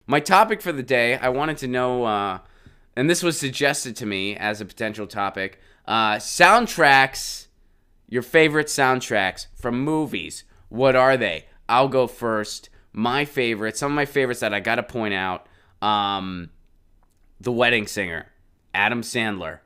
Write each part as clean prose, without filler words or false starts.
My topic for the day, I wanted to know, and this was suggested to me as a potential topic, soundtracks, your favorite soundtracks from movies. What are they? I'll go first. My favorites, some of my favorites that I got to point out, The Wedding Singer, Adam Sandler.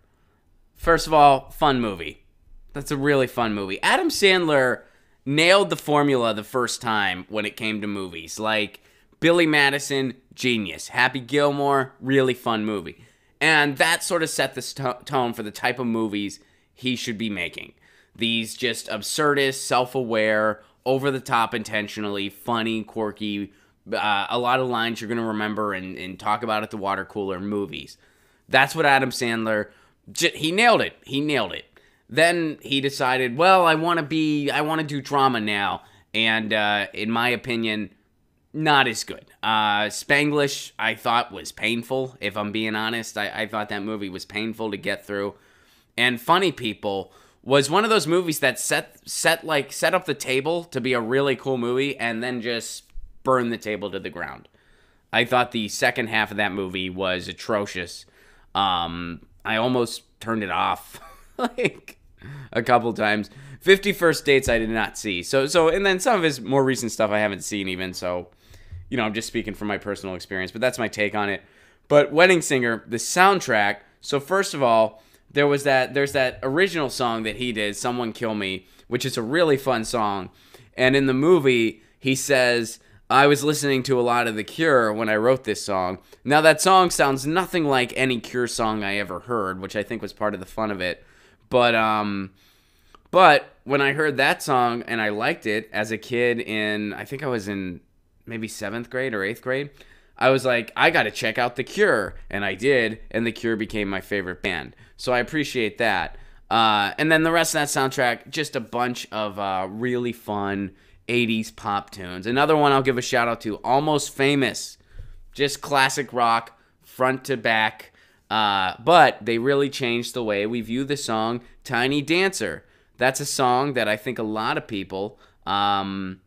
First of all, fun movie. That's a really fun movie. Adam Sandler nailed the formula the first time when it came to movies. Like, Billy Madison, genius. Happy Gilmore, really fun movie. And that sort of set the tone for the type of movies he should be making. These just absurdist, self-aware, over-the-top intentionally, funny, quirky, a lot of lines you're going to remember and talk about at the water cooler movies. That's what Adam Sandler, he nailed it. He nailed it. Then he decided, well, I want to do drama now. And in my opinion, not as good. Spanglish, I thought was painful, if I'm being honest. I thought that movie was painful to get through. And Funny People was one of those movies that set up the table to be a really cool movie and then just burned the table to the ground. I thought the second half of that movie was atrocious. I almost turned it off like a couple times. 50 First Dates I did not see. So and then some of his more recent stuff I haven't seen even, so I'm just speaking from my personal experience, but that's my take on it. But Wedding Singer, the soundtrack, so first of all, there's that original song that he did, Someone Kill Me, which is a really fun song. And in the movie, he says, I was listening to a lot of The Cure when I wrote this song. Now, that song sounds nothing like any Cure song I ever heard, which I think was part of the fun of it. But when I heard that song and I liked it as a kid I think I was in maybe 7th grade or 8th grade, I was like, I got to check out The Cure. And I did, and The Cure became my favorite band. So I appreciate that. And then the rest of that soundtrack, just a bunch of really fun 80s pop tunes. Another one I'll give a shout out to, Almost Famous. Just classic rock, front to back. But they really changed the way we view the song Tiny Dancer. That's a song that I think a lot of people kind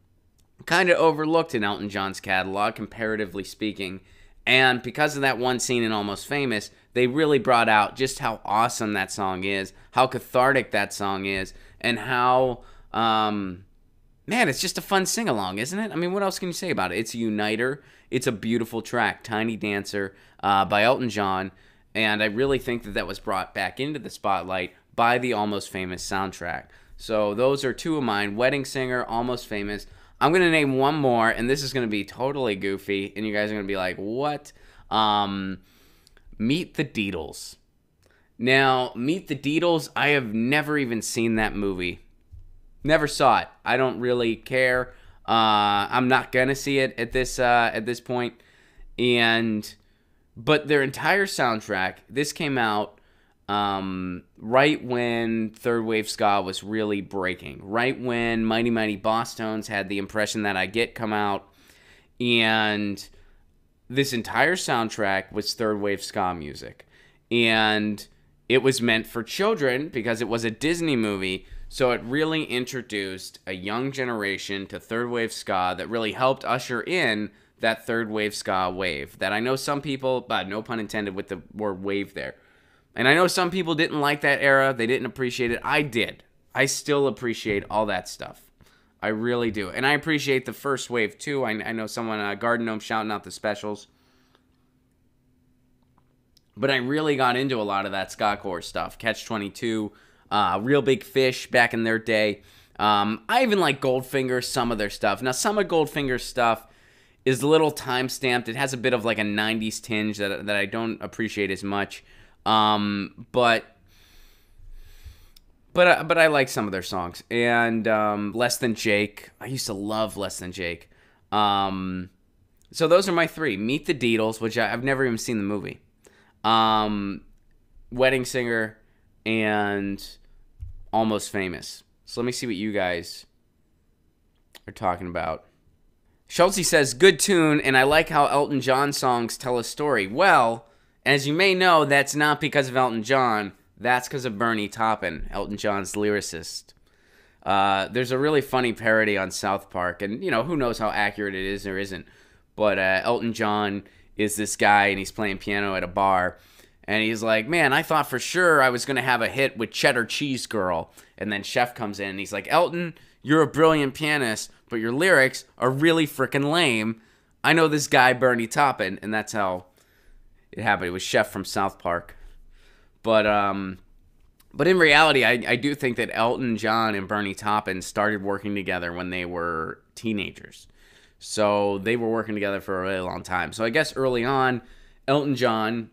of overlooked in Elton John's catalog, comparatively speaking. And because of that one scene in Almost Famous, they really brought out just how awesome that song is, how cathartic that song is, and how, man, it's just a fun sing-along, isn't it? I mean, what else can you say about it? It's a uniter. It's a beautiful track, Tiny Dancer, by Elton John. And I really think that was brought back into the spotlight by the Almost Famous soundtrack. So those are two of mine, Wedding Singer, Almost Famous. I'm going to name one more, and this is going to be totally goofy, and you guys are going to be like, what? Meet the Deedles. Now, Meet the Deedles, I have never even seen that movie. Never saw it. I don't really care. I'm not going to see it at this point. But their entire soundtrack, this came out right when third wave ska was really breaking, right when Mighty Mighty Boss Tones had The Impression That I Get come out, and this entire soundtrack was third wave ska music, and it was meant for children because it was a Disney movie, so it really introduced a young generation to third wave ska that really helped usher in that third wave ska wave that I know some people, but no pun intended with the word wave there, and I know some people didn't like that era, they didn't appreciate it. I did. I still appreciate all that stuff. I really do. And I appreciate the first wave too. I know someone, Garden Gnome, shouting out the specials. But I really got into a lot of that ska core stuff. Catch-22, Real Big Fish back in their day. I even like Goldfinger, some of their stuff. Now, some of Goldfinger's stuff is a little time-stamped. It has a bit of like a 90s tinge that I don't appreciate as much. But I like some of their songs. And Less Than Jake. I used to love Less Than Jake. So those are my three. Meet the Deedles, which I've never even seen the movie. Wedding Singer, and Almost Famous. So let me see what you guys are talking about. Schultze says, good tune, and I like how Elton John songs tell a story. Well, as you may know, that's not because of Elton John. That's because of Bernie Taupin, Elton John's lyricist. There's a really funny parody on South Park, and, who knows how accurate it is or isn't. But Elton John is this guy, and he's playing piano at a bar. And he's like, man, I thought for sure I was going to have a hit with Cheddar Cheese Girl. And then Chef comes in, and he's like, Elton, you're a brilliant pianist, but your lyrics are really freaking lame. I know this guy, Bernie Taupin, and that's how it happened. It was Chef from South Park. But in reality, I do think that Elton John and Bernie Taupin started working together when they were teenagers. So they were working together for a really long time. So I guess early on, Elton John,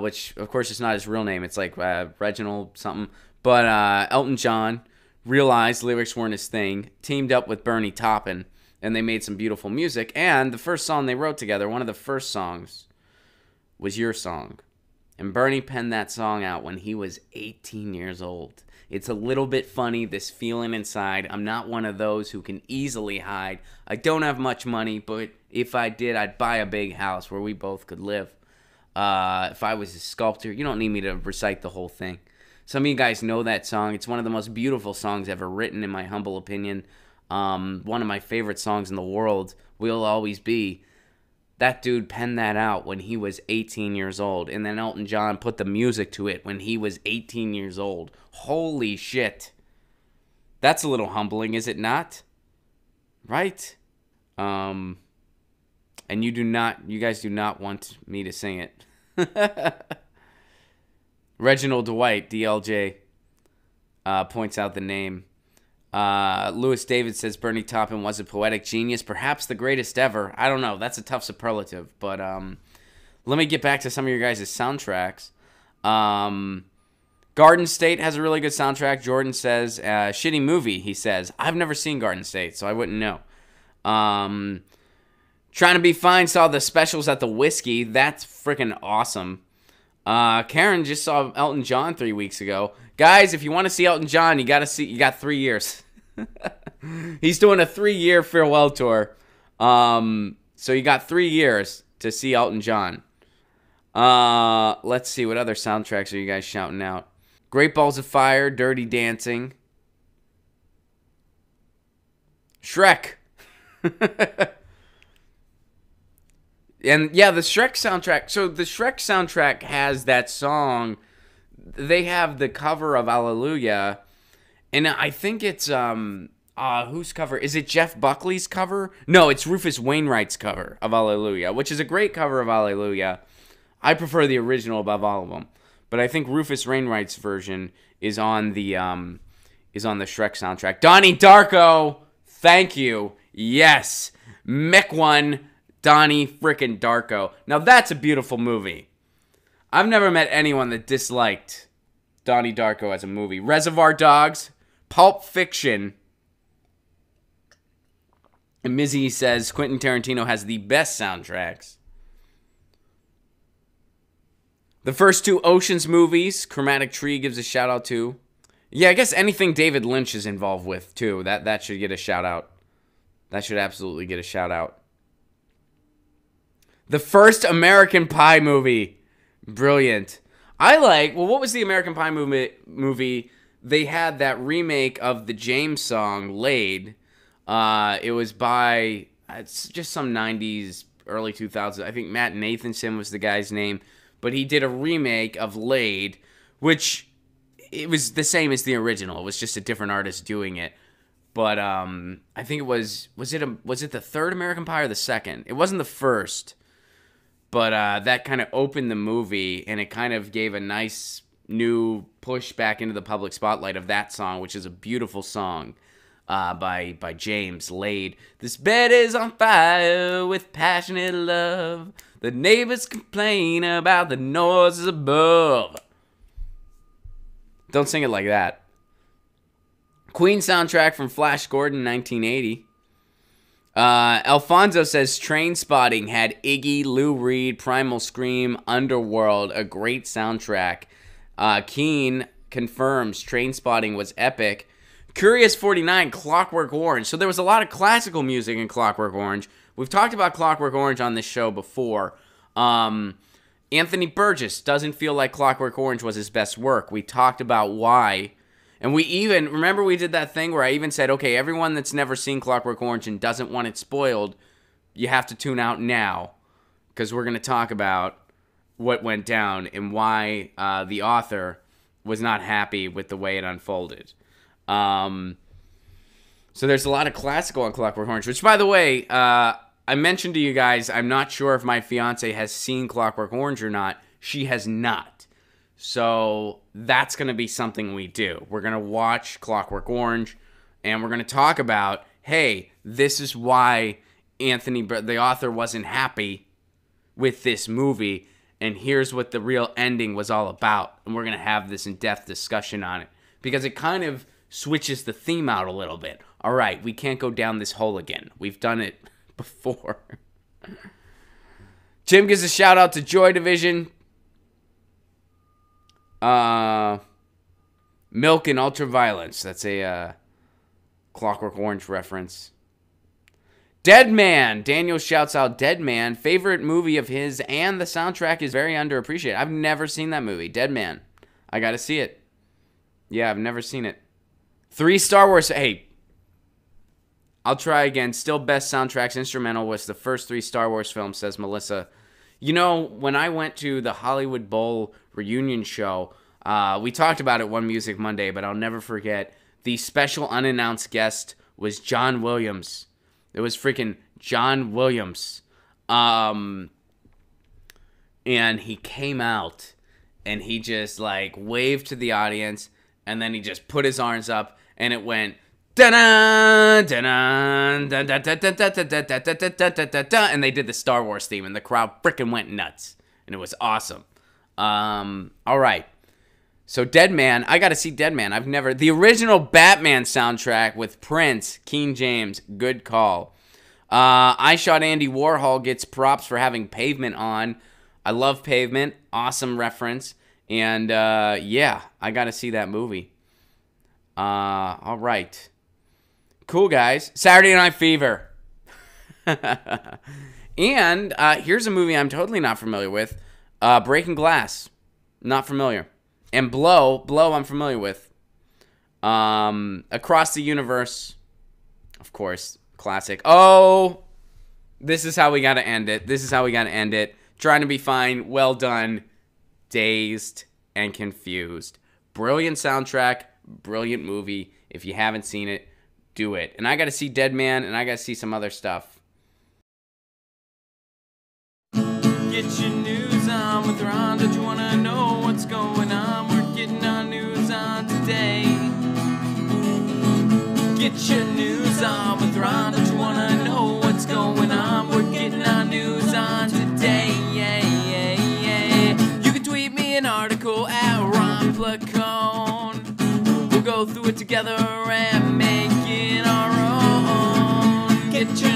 which of course is not his real name, it's like Reginald something. But Elton John realized lyrics weren't his thing, teamed up with Bernie Taupin, and they made some beautiful music. And the first song they wrote together, one of the first songs, was Your Song. And Bernie penned that song out when he was 18 years old. It's a little bit funny, this feeling inside. I'm not one of those who can easily hide. I don't have much money, but if I did, I'd buy a big house where we both could live. If I was a sculptor, you don't need me to recite the whole thing. Some of you guys know that song. It's one of the most beautiful songs ever written, in my humble opinion. One of my favorite songs in the world, Will Always Be. That dude penned that out when he was 18 years old. And then Elton John put the music to it when he was 18 years old. Holy shit. That's a little humbling, is it not? Right? And you guys do not want me to sing it. Reginald Dwight, DLJ, points out the name. Lewis David says Bernie Taupin was a poetic genius, perhaps the greatest ever. I don't know. That's a tough superlative. But let me get back to some of your guys' soundtracks. Garden State has a really good soundtrack. Jordan says, shitty movie, he says. I've never seen Garden State, so I wouldn't know. Trying to Be Fine saw the specials at the Whiskey. That's freaking awesome. Karen just saw Elton John 3 weeks ago. Guys, if you want to see Elton John, you got 3 years. He's doing a 3-year farewell tour. So you got 3 years to see Elton John. Let's see, what other soundtracks are you guys shouting out? Great Balls of Fire, Dirty Dancing. Shrek. And yeah, the Shrek soundtrack. So the Shrek soundtrack has that song. They have the cover of Hallelujah, and I think it's whose cover? Is it Jeff Buckley's cover? No, it's Rufus Wainwright's cover of Hallelujah, which is a great cover of Hallelujah. I prefer the original above all of them, but I think Rufus Wainwright's version is on the Shrek soundtrack. Donnie Darko, thank you. Yes, Mick one. Donnie frickin' Darko. Now that's a beautiful movie. I've never met anyone that disliked Donnie Darko as a movie. Reservoir Dogs, Pulp Fiction. And Mizzy says Quentin Tarantino has the best soundtracks. The first 2 Oceans movies, Chromatic Tree gives a shout out to. Yeah, I guess anything David Lynch is involved with too. That should get a shout out. That should absolutely get a shout out. The first American Pie movie. Brilliant. What was the American Pie movie? They had that remake of the James song, Laid. It was by, it's just some 90s, early 2000s. I think Matt Nathanson was the guy's name. But he did a remake of Laid, which it was the same as the original. It was just a different artist doing it. But I think it was it the third American Pie or the second? It wasn't the first. But that kind of opened the movie, and it kind of gave a nice new push back into the public spotlight of that song, which is a beautiful song by James, Laid. This bed is on fire with passionate love. The neighbors complain about the noises above. Don't sing it like that. Queen soundtrack from Flash Gordon, 1980. Alfonso says Train Spotting had Iggy, Lou Reed, Primal Scream, Underworld, a great soundtrack. Keen confirms Train Spotting was epic. Curious 49, Clockwork Orange. So there was a lot of classical music in Clockwork Orange. We've talked about Clockwork Orange on this show before. Anthony Burgess doesn't feel like Clockwork Orange was his best work. We talked about why. And remember we did that thing where I even said, okay, everyone that's never seen Clockwork Orange and doesn't want it spoiled, you have to tune out now. because we're going to talk about what went down and why the author was not happy with the way it unfolded. So there's a lot of classical on Clockwork Orange, which, by the way, I mentioned to you guys, I'm not sure if my fiance has seen Clockwork Orange or not. She has not. So that's going to be something we do. We're going to watch Clockwork Orange, and we're going to talk about, hey, this is why Anthony, the author, wasn't happy with this movie, and here's what the real ending was all about. And we're going to have this in-depth discussion on it, because it kind of switches the theme out a little bit. All right, we can't go down this hole again. We've done it before. Jim gives a shout out to Joy Division. Milk and Ultraviolence. That's a Clockwork Orange reference. Dead Man. Daniel shouts out Dead Man. Favorite movie of his, and the soundtrack is very underappreciated. I've never seen that movie. Dead Man. I gotta see it. Yeah, I've never seen it. 3 Star Wars. Hey, I'll try again. Still best soundtracks instrumental was the first 3 Star Wars films, says Melissa. You know, when I went to the Hollywood Bowl reunion show, we talked about it one Music Monday, but I'll never forget, the special unannounced guest was John Williams. It was freaking John Williams. And he came out, and he just, like, waved to the audience, and then he just put his arms up, and it went, da-da, da-da, da-da-da-da-da-da-da-da-da-da-da, and they did the Star Wars theme, and the crowd freaking went nuts, and it was awesome. All right. So Dead Man, I gotta see Dead Man. The original Batman soundtrack with Prince, King James, good call. I Shot Andy Warhol gets props for having Pavement on. I love Pavement, awesome reference. And, yeah, I gotta see that movie. All right. Cool, guys. Saturday Night Fever. And here's a movie I'm totally not familiar with. Breaking Glass. Not familiar. And Blow I'm familiar with. Across the Universe. Of course. Classic. Oh, this is how we got to end it. Trying to Be Fine. Well done. Dazed and Confused. Brilliant soundtrack. Brilliant movie. If you haven't seen it, do it. And I got to see Dead Man, and I got to see some other stuff. Get your news on with Ron. Don't you want to know what's going on? We're getting our news on today. Get your news on with Ron. Don't you want to know what's going on? We're getting our news on today. Yeah, yeah, yeah. You can tweet me an article at Ron Placone. We'll go through it together and make it our own. Get your